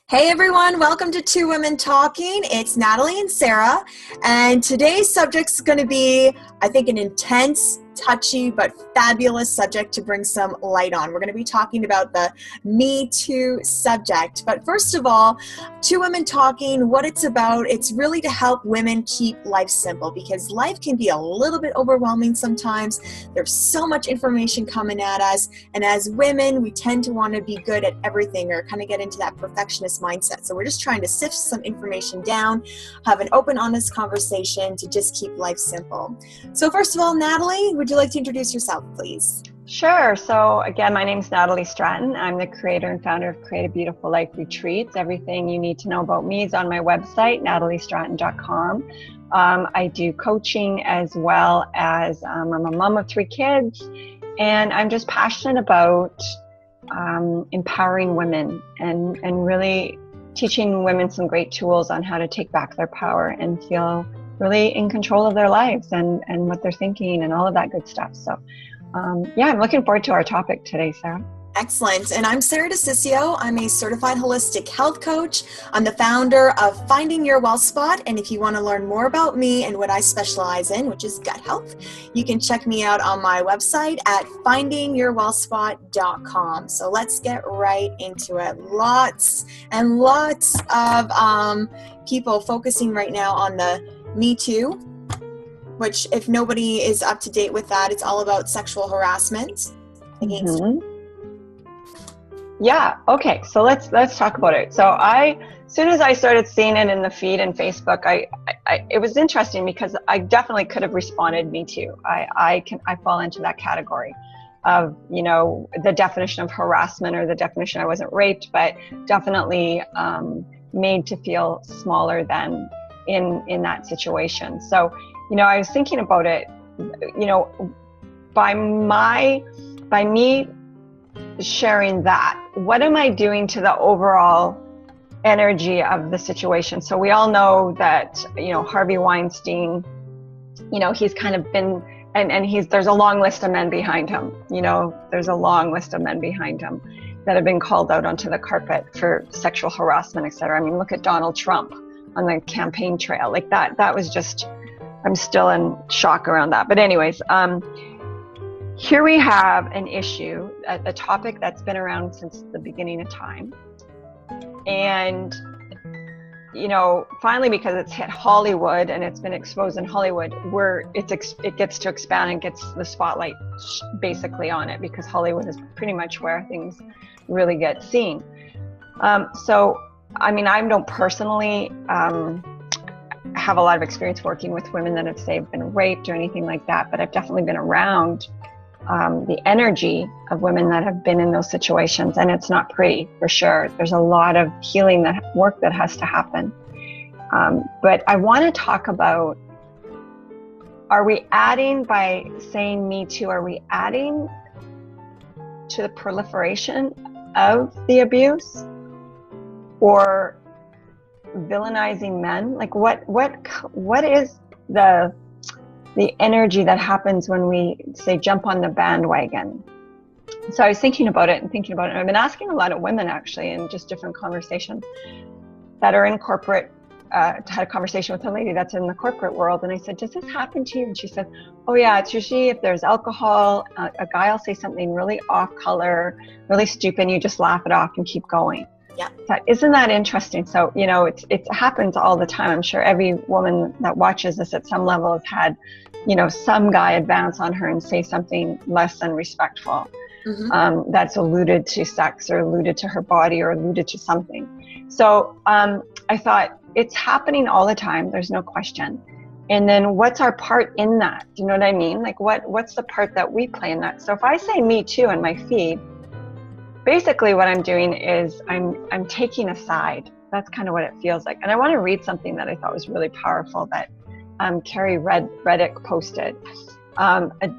Hey everyone, welcome to Two Women Talking. It's Natalie and Sarah, and today's subject's going to be, I think, an intense, touchy, but fabulous subject to bring some light on. We're going to be talking about the Me Too subject. But first of all, Two Women Talking, what it's about, it's really to help women keep life simple, because life can be a little bit overwhelming sometimes. There's so much information coming at us, and as women, we tend to want to be good at everything or kind of get into that perfectionist mindset. So we're just trying to sift some information down, have an open, honest conversation to just keep life simple. So first of all, Natalie, would you like to introduce yourself, please? Sure. So again, my name is Natalie Stratton. I'm the creator and founder of Create a Beautiful Life Retreats. Everything you need to know about me is on my website, nataliestratton.com. I do coaching as well as I'm a mom of 3 kids, and I'm just passionate about empowering women and really teaching women some great tools on how to take back their power and feel really in control of their lives and what they're thinking and all of that good stuff. So I'm looking forward to our topic today, Sarah. Excellent. And I'm Sarah DeCiccio. I'm a certified holistic health coach. I'm the founder of Finding Your Well Spot. And if you want to learn more about me and what I specialize in, which is gut health, you can check me out on my website at findingyourwellspot.com. So let's get right into it. Lots and lots of people focusing right now on the Me Too, which, if nobody is up to date with that, it's all about sexual harassment against Yeah. Okay. So let's talk about it. So as soon as I started seeing it in the feed and Facebook, it was interesting because I definitely could have responded Me Too. I fall into that category of, the definition of harassment, or the definition, I wasn't raped, but definitely made to feel smaller than in that situation. So, I was thinking about it, by me sharing that, what am I doing to the overall energy of the situation? So we all know that, Harvey Weinstein, he's kind of been, and there's a long list of men behind him, there's a long list of men behind him that have been called out onto the carpet for sexual harassment, etc. I mean, look at Donald Trump on the campaign trail. Like that was just, I'm still in shock around that. But anyways, here we have an issue, a topic that's been around since the beginning of time. And, finally, because it's hit Hollywood and it's been exposed in Hollywood, it gets to expand and gets the spotlight basically on it, because Hollywood is pretty much where things really get seen. So, I mean, I don't personally have a lot of experience working with women that have, say, been raped or anything like that, but I've definitely been around the energy of women that have been in those situations, and it's not pretty, for sure. There's a lot of healing work that has to happen. But I want to talk about, are we adding, by saying Me Too, are we adding to the proliferation of the abuse, or villainizing men? Like what is the energy that happens when we, say, jump on the bandwagon? So I was thinking about it, and I've been asking a lot of women, actually, in just different conversations that are in corporate. Had a conversation with a lady that's in the corporate world, and I said, does this happen to you? And she said, oh yeah, it's usually if there's alcohol, a guy will say something really off color, really stupid, and you just laugh it off and keep going. Yeah. So isn't that interesting? So, it happens all the time. I'm sure every woman that watches this at some level has had, some guy advance on her and say something less than respectful. Mm-hmm. That's alluded to sex, or alluded to her body, or alluded to something. So I thought, it's happening all the time. There's no question. And then what's our part in that? Do you know what I mean? Like what's the part that we play in that? So if I say Me Too in my feed, basically what I'm doing is I'm taking a side. That's kind of what it feels like. And I want to read something that I thought was really powerful that Carrie Reddick posted.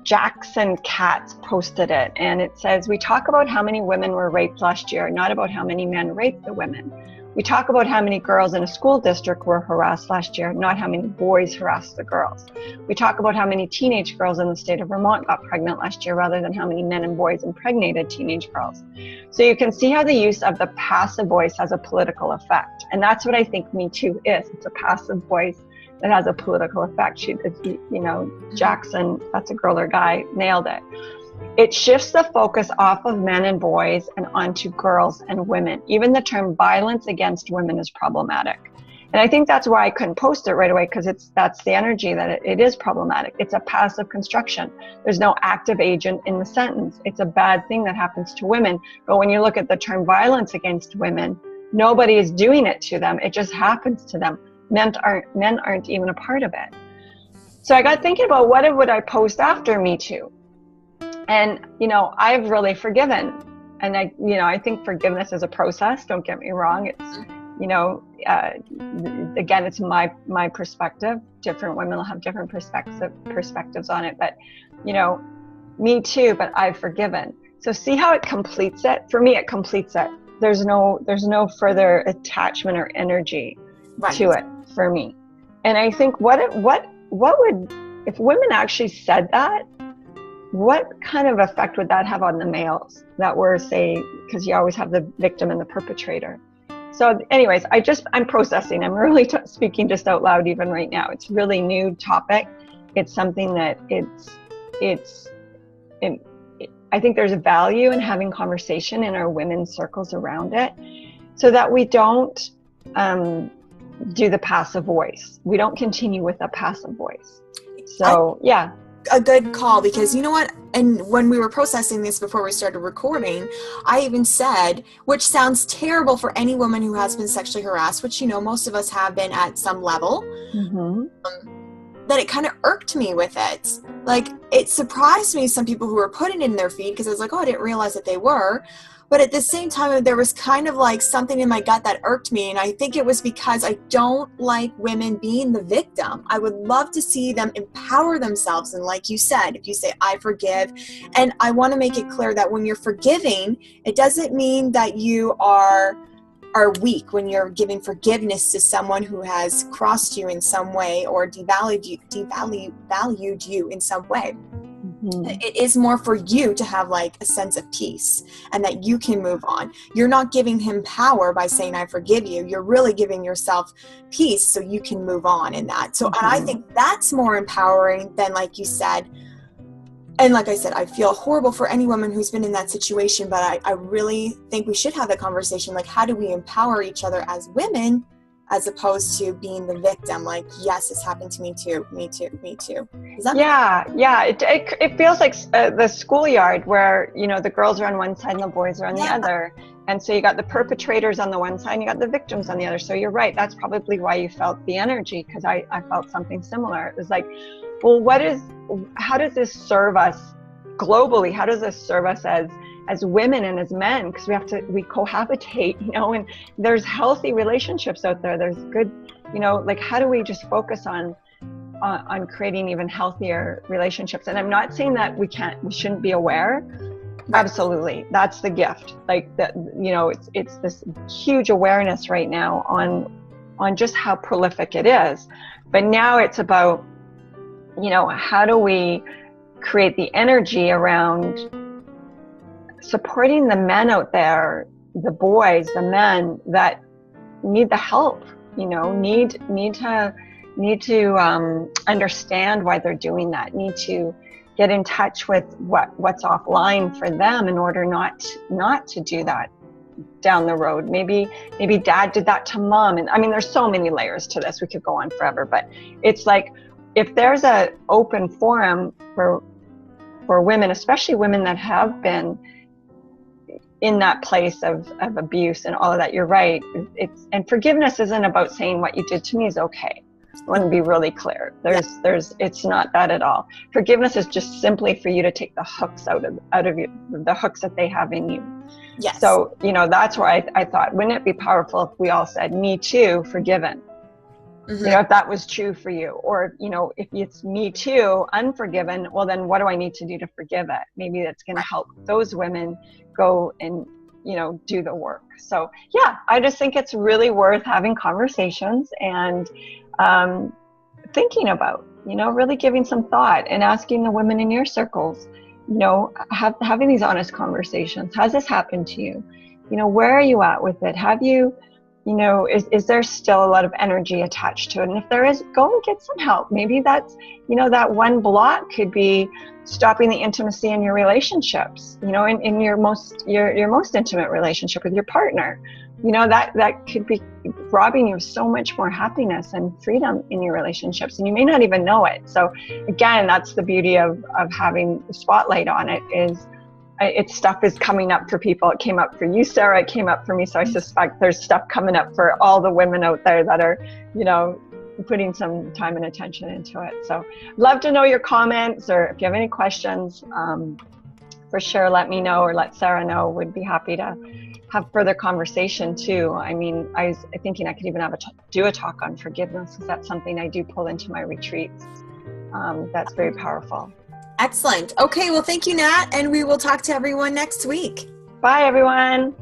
Jackson Katz posted it, and it says, we talk about how many women were raped last year, not about how many men raped the women. We talk about how many girls in a school district were harassed last year, not how many boys harassed the girls. We talk about how many teenage girls in the state of Vermont got pregnant last year rather than how many men and boys impregnated teenage girls. So you can see how the use of the passive voice has a political effect. And that's what I think Me Too is. It's a passive voice that has a political effect. Jackson, that's a girl or guy, nailed it. It shifts the focus off of men and boys and onto girls and women. Even the term violence against women is problematic. And I think that's why I couldn't post it right away, because that's the energy that it is problematic. It's a passive construction. There's no active agent in the sentence. It's a bad thing that happens to women. But when you look at the term violence against women, nobody is doing it to them. It just happens to them. Men aren't even a part of it. So I got thinking about what would I post after Me Too? And, I've really forgiven. And I think forgiveness is a process. Don't get me wrong. It's, again, it's my perspective. Different women will have different perspectives on it. But, Me Too, but I've forgiven. So see how it completes it? For me, it completes it. There's no further attachment or energy to it for me. And I think what would, if women actually said that, what kind of effect would that have on the males that were, say, because you always have the victim and the perpetrator? So anyways, I'm processing. I'm really speaking just out loud even right now. It's really new topic. It's something that I think there's a value in having conversation in our women's circles around it, so that we don't do the passive voice. We don't continue with a passive voice. So yeah. A good call, because you know what, and when we were processing this before we started recording, I even said, which sounds terrible for any woman who has been sexually harassed, which most of us have been at some level, that it kind of irked me with it. Like, it surprised me, some people who were putting it in their feed, because I was like, oh, I didn't realize that they were. But at the same time, there was kind of like something in my gut that irked me. And I think it was because I don't like women being the victim. I would love to see them empower themselves. And like you said, if you say, I forgive, and I want to make it clear that when you're forgiving, it doesn't mean that you are weak when you're giving forgiveness to someone who has crossed you in some way or devalued you in some way. It is more for you to have like a sense of peace and that you can move on. You're not giving him power by saying, I forgive you. You're really giving yourself peace so you can move on in that. So, and I think that's more empowering than, like you said, and like I said, I feel horrible for any woman who's been in that situation, but I really think we should have the conversation. Like, how do we empower each other as women, as opposed to being the victim? Like, yes, this happened to me too, me too, me too. Yeah. It feels like the schoolyard where, the girls are on one side and the boys are on the other. And so you got the perpetrators on the one side and you got the victims on the other. So you're right. That's probably why you felt the energy, because I felt something similar. It was like, well, how does this serve us globally? How does this serve us as women and as men? Because we cohabitate, and there's healthy relationships out there. There's good, like, how do we just focus on creating even healthier relationships? And I'm not saying that we shouldn't be aware. Absolutely. That's the gift. Like that, it's this huge awareness right now on just how prolific it is. But now it's about, how do we create the energy around supporting the men out there, the boys, the men that need the help, need to understand why they're doing that, need to get in touch with what's offline for them in order not to do that down the road. Maybe dad did that to mom. And I mean, there's so many layers to this. We could go on forever, but it's like, if there's an open forum for women, especially women that have been in that place of abuse and all of that, you're right. And forgiveness isn't about saying what you did to me is okay. I want to be really clear. It's not that at all. Forgiveness is just simply for you to take the hooks out of you, the hooks that they have in you. Yes. So, that's where I thought, wouldn't it be powerful if we all said, me too, forgiven? If that was true for you, or, if it's me too, unforgiven, well, then what do I need to do to forgive it? Maybe that's going to help those women go and, do the work. So yeah, I just think it's really worth having conversations and thinking about, really giving some thought and asking the women in your circles, having these honest conversations. Has this happened to you? Where are you at with it? Have you, is there still a lot of energy attached to it? And if there is, go and get some help. Maybe that's, that one block could be stopping the intimacy in your relationships, in your most intimate relationship with your partner. That could be robbing you of so much more happiness and freedom in your relationships, and you may not even know it. So again, that's the beauty of having the spotlight on it, is stuff is coming up for people. It came up for you, Sarah. It came up for me. So I suspect there's stuff coming up for all the women out there that are, putting some time and attention into it. So love to know your comments, or if you have any questions, for sure, let me know or let Sarah know. We'd be happy to have further conversation too. I mean, I was thinking I could even do a talk on forgiveness, because that's something I do pull into my retreats. That's very powerful. Excellent. Okay, well, thank you, Nat, and we will talk to everyone next week. Bye, everyone.